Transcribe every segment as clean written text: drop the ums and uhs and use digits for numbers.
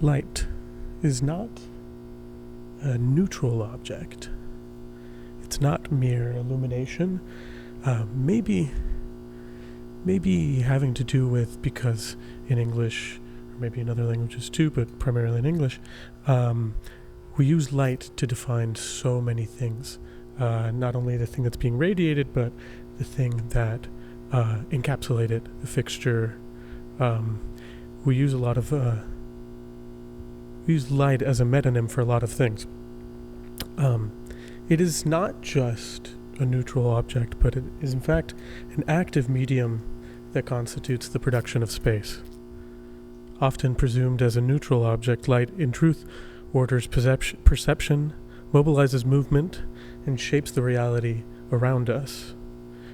Light is not a neutral object. It's not mere illumination. Maybe having to do with, because in English, or maybe in other languages too, but primarily in English, we use light to define so many things. Not only the thing that's being radiated, but the thing that encapsulates it, the fixture. We use a lot of we use light as a metonym for a lot of things. It is not just a neutral object, but it is in fact an active medium that constitutes the production of space. Often presumed as a neutral object, light in truth orders perception, mobilizes movement, and shapes the reality around us.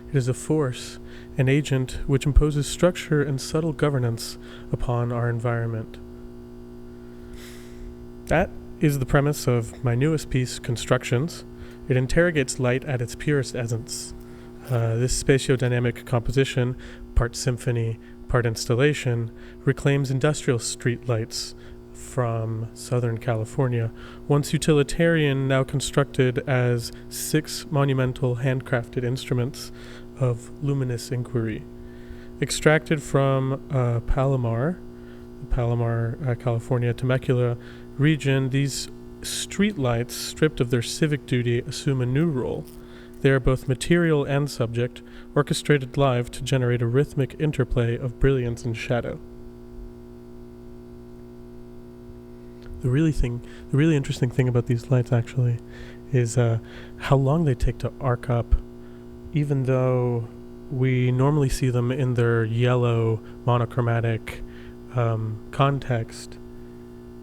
It is a force, an agent which imposes structure and subtle governance upon our environment. That is the premise of my newest piece, Constructions. It interrogates light at its purest essence. This spatiodynamic composition, part symphony, part installation, reclaims industrial street lights from Southern California, once utilitarian, now constructed as 6 monumental handcrafted instruments of luminous inquiry. Extracted from Palomar, California, Temecula region, these street lights, stripped of their civic duty, assume a new role. They are both material and subject, orchestrated live to generate a rhythmic interplay of brilliance and shadow. The really interesting thing about these lights actually is how long they take to arc up, even though we normally see them in their yellow monochromatic context.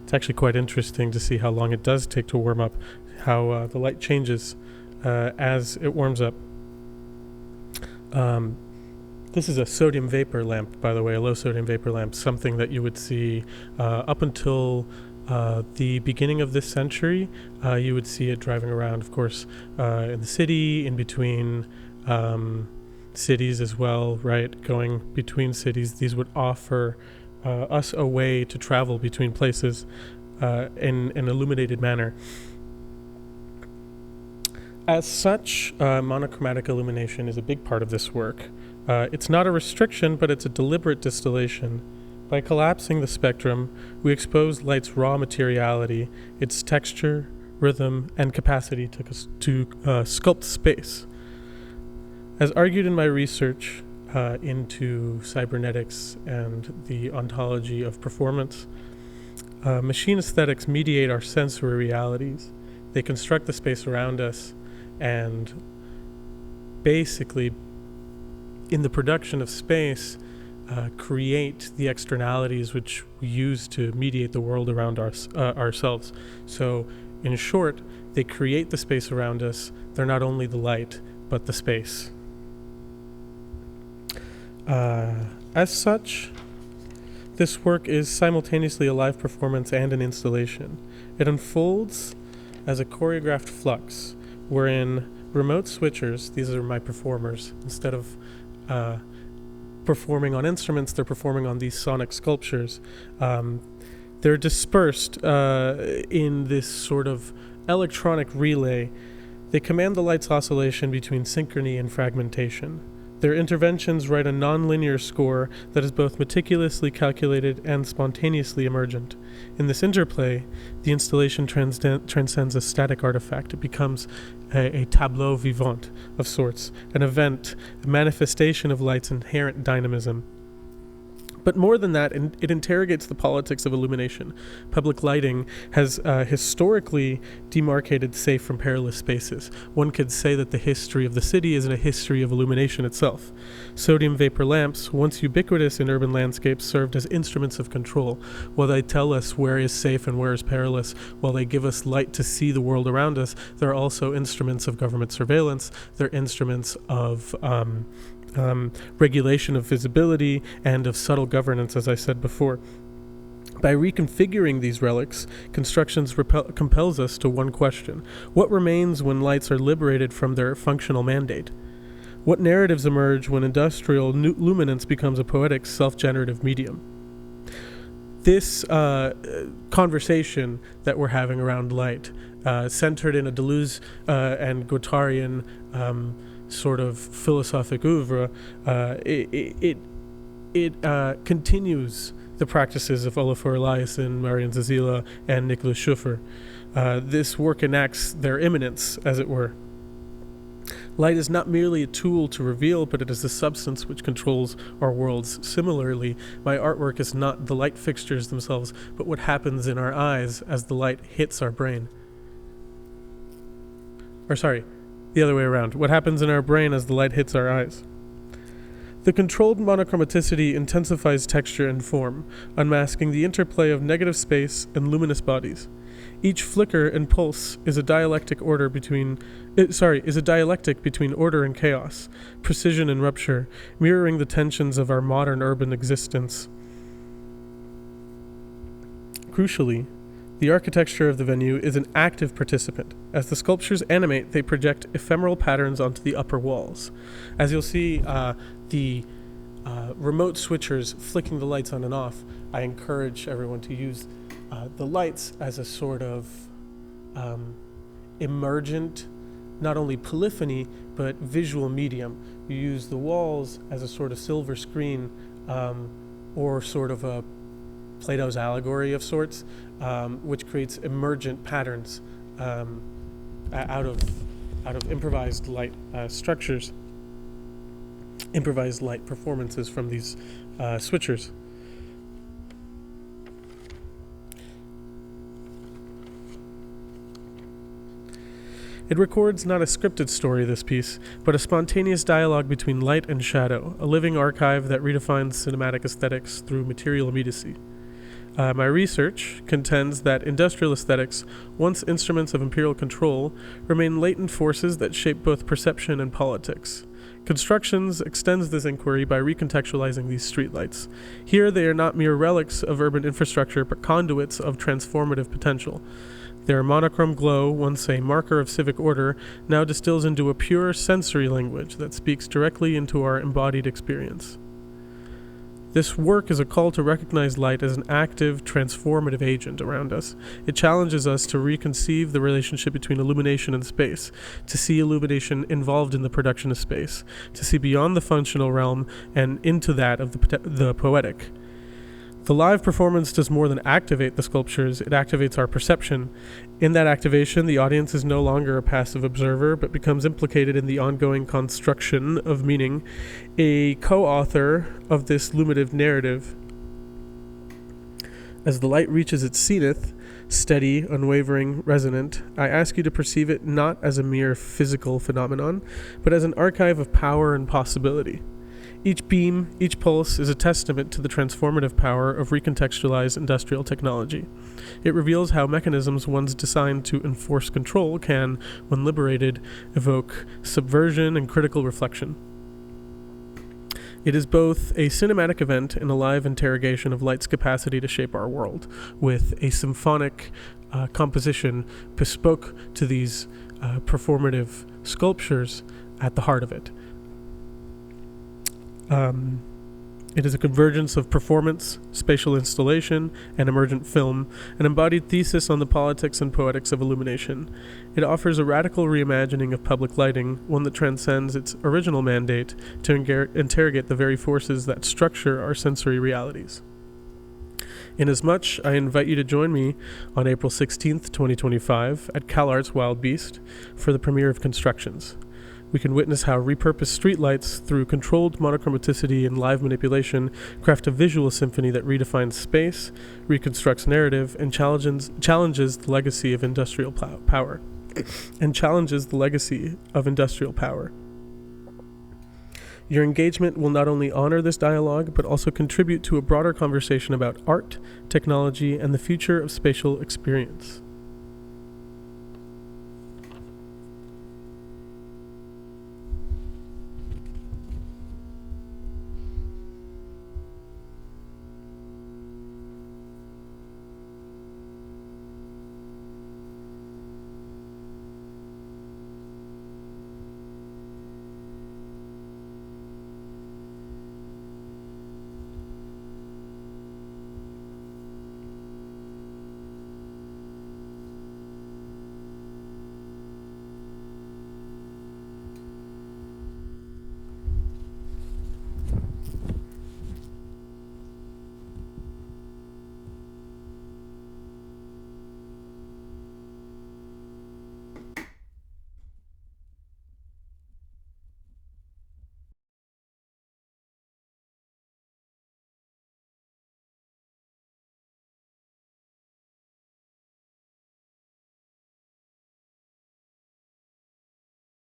It's actually quite interesting to see how long it does take to warm up, how the light changes as it warms up. This is a sodium vapor lamp, by the way, a low sodium vapor lamp, something that you would see up until the beginning of this century. You would see it driving around, of course, in the city, in between cities as well, right? Going between cities. These would offer us a way to travel between places in an illuminated manner. As such, monochromatic illumination is a big part of this work. It's not a restriction, but it's a deliberate distillation. By collapsing the spectrum, we expose light's raw materiality, its texture, rhythm, and capacity to sculpt space. As argued in my research into cybernetics and the ontology of performance, machine aesthetics mediate our sensory realities. They construct the space around us, and basically, in the production of space, create the externalities which we use to mediate the world around ourselves. So, in short, they create the space around us. They're not only the light, but the space. As such, this work is simultaneously a live performance and an installation. It unfolds as a choreographed flux, wherein remote switchers, these are my performers, instead of performing on instruments, they're performing on these sonic sculptures. They're dispersed in this sort of electronic relay. They command the light's oscillation between synchrony and fragmentation. Their interventions write a non-linear score that is both meticulously calculated and spontaneously emergent. In this interplay, the installation transcends a static artifact. It becomes a tableau vivant of sorts, an event, a manifestation of light's inherent dynamism. But more than that, it interrogates the politics of illumination. Public lighting has historically demarcated safe from perilous spaces. One could say that the history of the city is a history of illumination itself. Sodium vapor lamps, once ubiquitous in urban landscapes, served as instruments of control. While they tell us where is safe and where is perilous, while they give us light to see the world around us, they're also instruments of government surveillance. They're instruments of regulation of visibility and of subtle governance, as I said before. By reconfiguring these relics, Constructions compels us to one question. What remains when lights are liberated from their functional mandate? What narratives emerge when industrial luminance becomes a poetic, self-generative medium? This conversation that we're having around light, centered in a Deleuze and Guattarian sort of philosophic oeuvre, it continues the practices of Olafur Eliasson, Marian Zazila, and Nicholas Schuffer. This work enacts their immanence, as it were. Light is not merely a tool to reveal, but it is the substance which controls our worlds. Similarly, my artwork is not the light fixtures themselves, but what happens in our eyes as the light hits our brain. Or sorry, the other way around. What happens in our brain as the light hits our eyes. The controlled monochromaticity intensifies texture and form, unmasking the interplay of negative space and luminous bodies. Each flicker and pulse is a dialectic between order and chaos, precision and rupture, mirroring the tensions of our modern urban existence. Crucially, the architecture of the venue is an active participant. As the sculptures animate, they project ephemeral patterns onto the upper walls. As you'll see, the remote switchers flicking the lights on and off, I encourage everyone to use the lights as a sort of emergent, not only polyphony, but visual medium. You use the walls as a sort of silver screen, or sort of a Plato's allegory of sorts, which creates emergent patterns out of improvised light structures, improvised light performances from these switchers. It records not a scripted story, this piece, but a spontaneous dialogue between light and shadow, a living archive that redefines cinematic aesthetics through material immediacy. My research contends that industrial aesthetics, once instruments of imperial control, remain latent forces that shape both perception and politics. Constructions extends this inquiry by recontextualizing these streetlights. Here they are not mere relics of urban infrastructure, but conduits of transformative potential. Their monochrome glow, once a marker of civic order, now distills into a pure sensory language that speaks directly into our embodied experience. This work is a call to recognize light as an active, transformative agent around us. It challenges us to reconceive the relationship between illumination and space, to see illumination involved in the production of space, to see beyond the functional realm and into that of the poetic. The live performance does more than activate the sculptures, it activates our perception. In that activation, the audience is no longer a passive observer, but becomes implicated in the ongoing construction of meaning, a co-author of this luminative narrative. As the light reaches its zenith, steady, unwavering, resonant, I ask you to perceive it not as a mere physical phenomenon, but as an archive of power and possibility. Each beam, each pulse is a testament to the transformative power of recontextualized industrial technology. It reveals how mechanisms once designed to enforce control can, when liberated, evoke subversion and critical reflection. It is both a cinematic event and a live interrogation of light's capacity to shape our world, with a symphonic composition bespoke to these performative sculptures at the heart of it. It is a convergence of performance, spatial installation, and emergent film, an embodied thesis on the politics and poetics of illumination. It offers a radical reimagining of public lighting, one that transcends its original mandate to interrogate the very forces that structure our sensory realities. Inasmuch, I invite you to join me on April 16th, 2025, at CalArts Wild Beast for the premiere of Constructions. We can witness how repurposed streetlights, through controlled monochromaticity and live manipulation, craft a visual symphony that redefines space, reconstructs narrative, and challenges the legacy of industrial power. Your engagement will not only honor this dialogue, but also contribute to a broader conversation about art, technology, and the future of spatial experience.